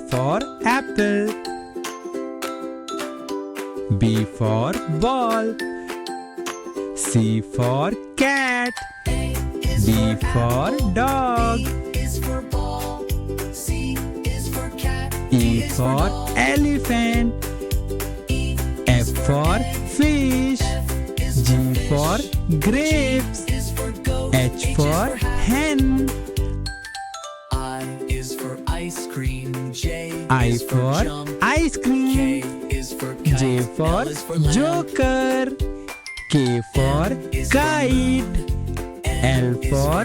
for apple. B for ball. C for cat. D for dog. E for elephant. F for fish. G for grapes. H for hen. Ice cream. I for ice cream. J for joker. K for kite. L for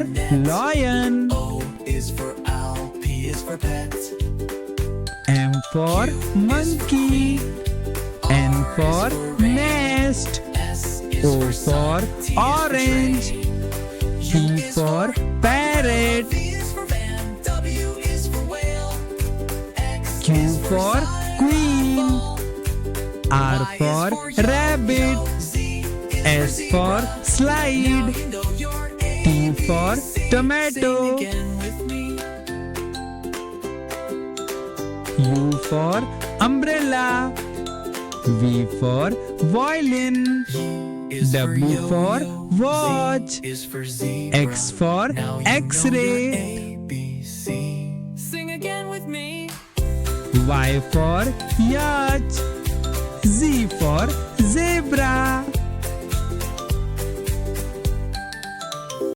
lion. O is for owl. P is for pet. M for monkey. N for nest. O for orange. P for parrot. Q for queen. R for rabbit. S for slide. T for tomato. U for umbrella. V for violin. W for watch. X for X-ray. Sing again with me. Y for yacht. Z for zebra.